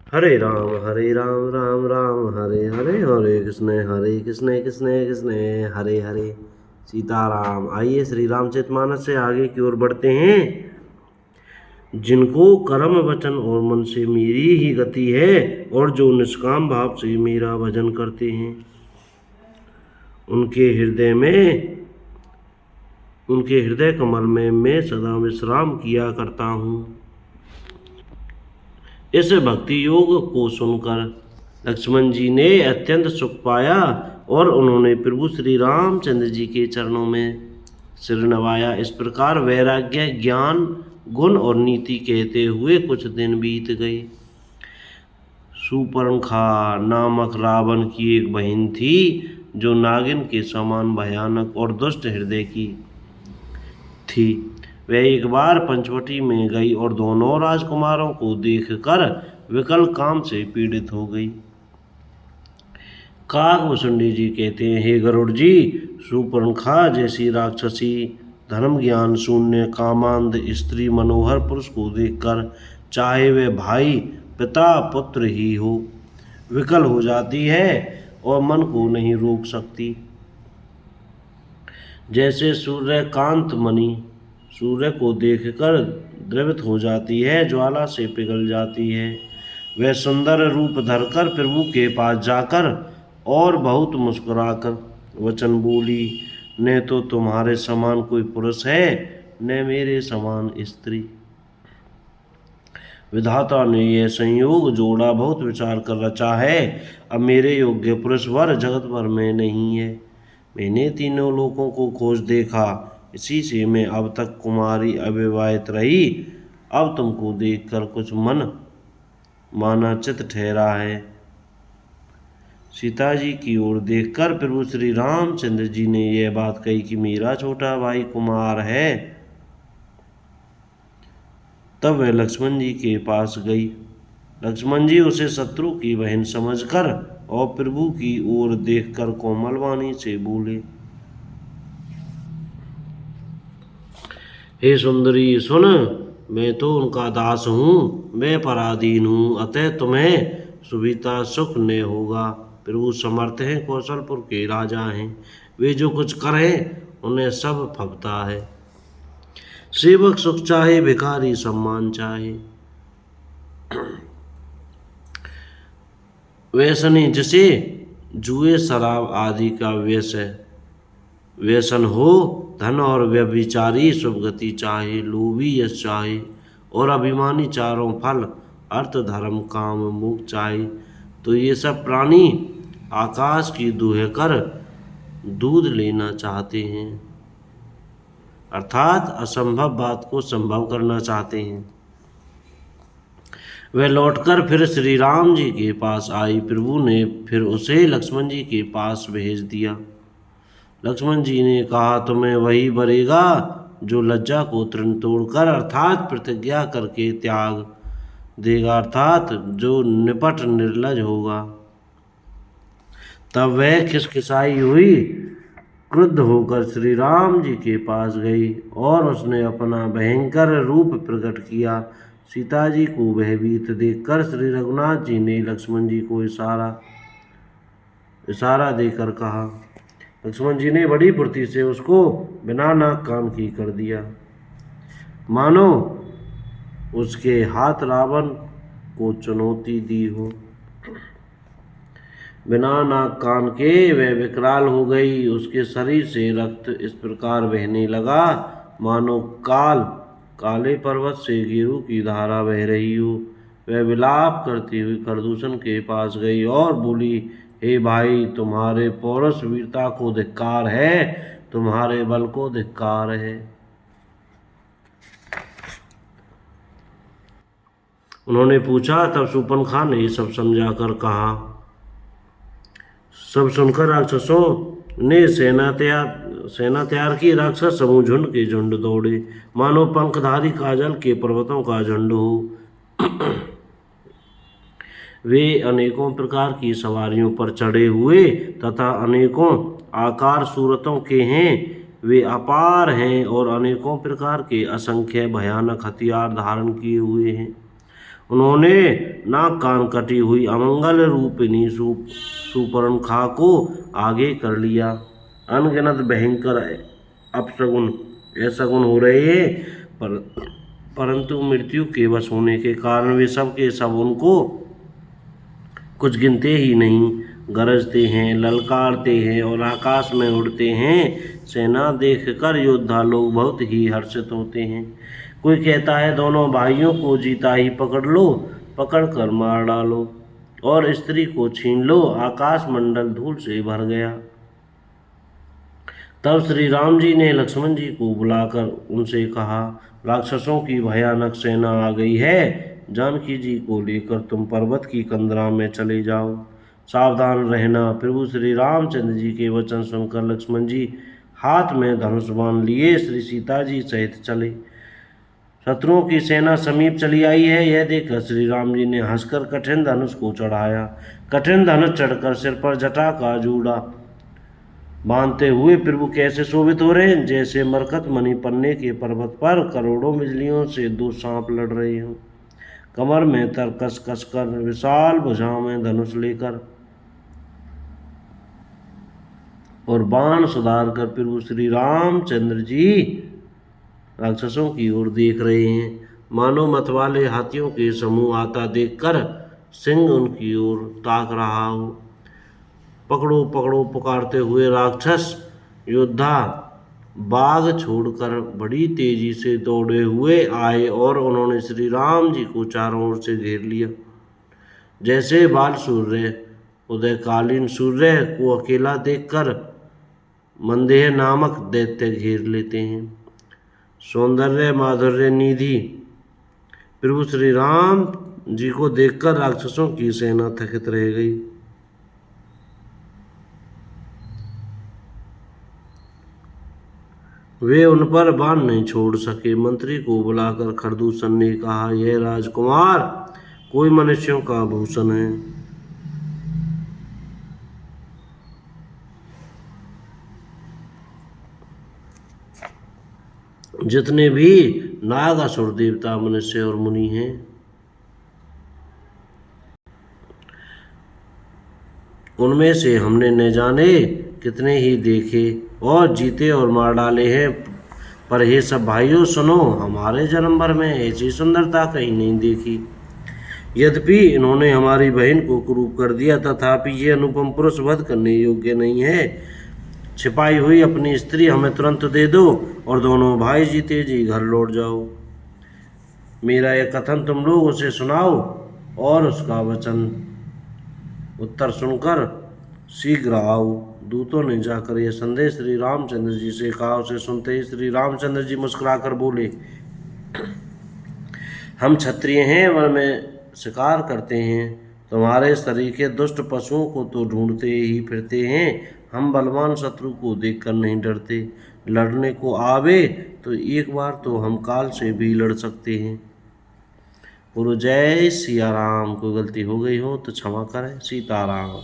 हरे राम राम राम हरे हरे, हरे कृष्ण कृष्ण कृष्ण हरे हरे। सीताराम। आइए श्री रामचरितमानस से आगे की ओर बढ़ते हैं। जिनको कर्म वचन और मन से मेरी ही गति है और जो निष्काम भाव से मेरा भजन करते हैं, उनके हृदय कमल में मैं सदा विश्राम किया करता हूँ। इस भक्ति योग को सुनकर लक्ष्मण जी ने अत्यंत सुख पाया और उन्होंने प्रभु श्री रामचंद्र जी के चरणों में सिर नवाया। इस प्रकार वैराग्य, ज्ञान, गुण और नीति कहते हुए कुछ दिन बीत गए। सुपर्णखा नामक रावण की एक बहन थी, जो नागिन के समान भयानक और दुष्ट हृदय की थी। वह एक बार पंचवटी में गई और दोनों राजकुमारों को देखकर विकल काम से पीड़ित हो गई। काकभूषुंडी जी कहते हैं, हे गरुड़ जी, सुपर्णखा जैसी राक्षसी धर्म ज्ञान शून्य कामांध स्त्री मनोहर पुरुष को देखकर चाहे वह भाई, पिता, पुत्र ही हो, विकल हो जाती है और मन को नहीं रोक सकती। जैसे सूर्यकांत मणि सूर्य को देखकर द्रवित हो जाती है, ज्वाला से पिघल जाती है। वह सुंदर रूप धरकर प्रभु के पास जाकर और बहुत मुस्कुराकर वचन बोली, न तो तुम्हारे समान कोई पुरुष है, न मेरे समान स्त्री। विधाता ने यह संयोग जोड़ा बहुत विचार कर रचा है। अब मेरे योग्य पुरुष वर जगत भर में नहीं है। मैंने तीनों लोगों को खोज देखा, इसी से मैं अब तक कुमारी अविवाहित रही। अब तुमको देखकर कुछ मन माना चित ठहरा है। सीता जी की ओर देखकर प्रभु श्री रामचंद्र जी ने यह बात कही कि मेरा छोटा भाई कुमार है। तब वह लक्ष्मण जी के पास गई। लक्ष्मण जी उसे शत्रु की बहन समझकर और प्रभु की ओर देखकर कोमल वाणी से बोले, हे सुंदरी सुन, मैं तो उनका दास हूँ, मैं पराधीन हूँ, अतः तुम्हें सुविधा सुख न होगा। प्रभु समर्थ हैं, कौशलपुर के राजा हैं, वे जो कुछ करें उन्हें सब फबता है। सेवक सुख चाहे, भिखारी सम्मान चाहे। व्यसनी जिसे जुए शराब आदि का व्यसन हो, धन और व्यभिचारी शुभ गति चाहे, लोभी यश चाहे और अभिमानी चारों फल अर्थ धर्म काम मोक्ष चाहे, तो ये सब प्राणी आकाश की दुह कर दूध लेना चाहते हैं, अर्थात असंभव बात को संभव करना चाहते हैं। वह लौटकर फिर श्री राम जी के पास आई। प्रभु ने फिर उसे लक्ष्मण जी के पास भेज दिया। लक्ष्मण जी ने कहा, तुम्हें वही बरेगा जो लज्जा को तृण तोड़कर अर्थात प्रतिज्ञा करके त्याग देगा, अर्थात जो निपट निर्लज होगा। तब वह खिसखिसाई हुई क्रुद्ध होकर श्री राम जी के पास गई और उसने अपना भयंकर रूप प्रकट किया। सीता जी को भयभीत देखकर श्री रघुनाथ जी ने लक्ष्मण जी को इशारा देकर कहा। लक्ष्मण जी ने बड़ी फुर्ती से उसको बिना नाक कान की कर दिया, मानो उसके हाथ रावण को चुनौती दी हो। बिना नाक कान के वह विकराल हो गई। उसके शरीर से रक्त इस प्रकार बहने लगा मानो काले पर्वत से गेरू की धारा बह रही हो। वह विलाप करती हुई खरदूषण के पास गई और बोली, हे भाई, तुम्हारे पौरुष वीरता को धिक्कार है, तुम्हारे बल को धिक्कार है। उन्होंने पूछा। तब सुपर्णखा ने सब समझाकर कहा। सब सुनकर राक्षसों ने सेना तैयार की। राक्षस समूह झुंड के झुंड दौड़े, मानो पंखधारी काजल के पर्वतों का झुंड हो। वे अनेकों प्रकार की सवारियों पर चढ़े हुए तथा अनेकों आकार सूरतों के हैं। वे अपार हैं और अनेकों प्रकार के असंख्य भयानक हथियार धारण किए हुए हैं। उन्होंने नाक कान कटी हुई अमंगल रूपिणी सुपर्णखा को आगे कर लिया। अनगिनत भयंकर अपशगुन ऐसगुन हो रहे हैं, परंतु मृत्यु के वश होने के कारण वे सब के सब उनको कुछ गिनते ही नहीं। गरजते हैं, ललकारते हैं और आकाश में उड़ते हैं। सेना देखकर योद्धा लोग बहुत ही हर्षित होते हैं। कोई कहता है दोनों भाइयों को जीता ही पकड़ लो, पकड़ कर मार डालो और स्त्री को छीन लो। आकाश मंडल धूल से भर गया। तब श्री राम जी ने लक्ष्मण जी को बुलाकर उनसे कहा, राक्षसों की भयानक सेना आ गई है। जानकी जी को लेकर तुम पर्वत की कंदरा में चले जाओ, सावधान रहना। प्रभु श्री रामचंद्र जी के वचन सुनकर लक्ष्मण जी हाथ में धनुष बांध लिए श्री सीता जी सहित चले। शत्रुओं की सेना समीप चली आई है, यह देखकर श्री राम जी ने हंसकर कठिन धनुष को चढ़ाया। कठिन धनुष चढ़कर सिर पर जटा का जूड़ा बांधते हुए प्रभु कैसे शोभित हो रहे हैं, जैसे मरकत मणि पन्ने के पर्वत पर करोड़ों बिजलियों से दो सांप लड़ रहे हों। कमर में तर कस कस कर, विशाल भुजाओं में धनुष लेकर और बाण सुधार कर प्रभु श्री रामचंद्र जी राक्षसों की ओर देख रहे हैं। मानो मतवाले हाथियों के समूह आता देखकर सिंह उनकी ओर ताक रहा हो। पकड़ो पकड़ो पुकारते हुए राक्षस योद्धा बाग छोड़कर बड़ी तेजी से दौड़े हुए आए और उन्होंने श्री राम जी को चारों ओर से घेर लिया। जैसे बाल सूर्य उदयकालीन सूर्य को अकेला देखकर मंदेह नामक दैत्य घेर लेते हैं। सौंदर्य माधुर्य निधि प्रभु श्री राम जी को देखकर राक्षसों की सेना थकित रह गई। वे उन पर बाण नहीं छोड़ सके। मंत्री को बुलाकर खरदूषण ने कहा, यह राजकुमार कोई मनुष्यों का भूषण है। जितने भी नाग असुर देवता मनुष्य और मुनि हैं, उनमें से हमने न जाने कितने ही देखे और जीते और मार डाले हैं, पर हे सब भाइयों सुनो, हमारे जन्म भर में ऐसी सुंदरता कहीं नहीं देखी। यद्यपि इन्होंने हमारी बहन को कुरूप कर दिया, तथापि ये अनुपम पुरुष वध करने योग्य नहीं है। छिपाई हुई अपनी स्त्री हमें तुरंत दे दो और दोनों भाई जीते जी घर लौट जाओ। मेरा यह कथन तुम लोग उसे सुनाओ और उसका वचन उत्तर सुनकर शीघ्र आओ। दूतों ने जाकर यह संदेश श्री रामचंद्र जी से कहा। उसे सुनते ही श्री रामचंद्र जी मुस्कुराकर बोले, हम क्षत्रिय हैं, वन में शिकार करते हैं। तुम्हारे शरीर के दुष्ट पशुओं को तो ढूंढते ही फिरते हैं। हम बलवान शत्रु को देखकर नहीं डरते। लड़ने को आवे तो एक बार तो हम काल से भी लड़ सकते हैं। बोलो जय सिया राम। कोई गलती हो गई हो तो क्षमा करें। सीताराम।